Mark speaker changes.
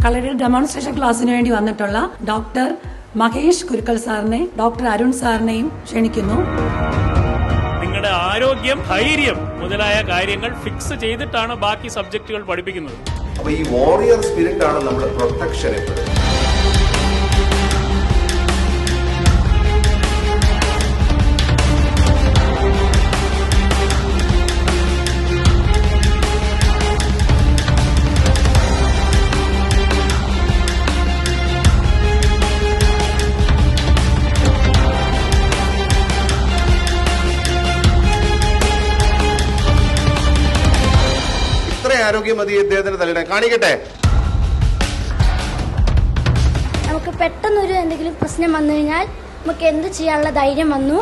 Speaker 1: കളരിയുടെ demonstration ക്ലാസ്സിന് വേണ്ടി വന്നിട്ടുള്ള ഡോക്ടർ മഹേഷ് കുരുക്കൽ സാറിനെ, ഡോക്ടർ അരുൺ സാറിനെയും ക്ഷണിക്കുന്നു.
Speaker 2: നിങ്ങളുടെ ആരോഗ്യം, ധൈര്യം മുതലായ കാര്യങ്ങൾ ഫിക്സ് ചെയ്തിട്ടാണ് ബാക്കി സബ്ജക്റ്റുകൾ പഠിപ്പിക്കുന്നത്.
Speaker 3: അപ്പൊ ഈ വാറിയർ സ്പിരിറ്റ് ആണ് നമ്മുടെ പ്രൊട്ടക്ഷൻ എപ്പോഴും. ആരോഗ്യമതി ഇദ്ദേഹത്തിന് തലയിടാൻ കാണിക്കട്ടെ.
Speaker 4: നമുക്ക് പെട്ടെന്നൊരു എന്തെങ്കിലും പ്രശ്നം വന്നു കഴിഞ്ഞാൽ നമുക്ക് എന്ത് ചെയ്യാനുള്ള ധൈര്യം വന്നു.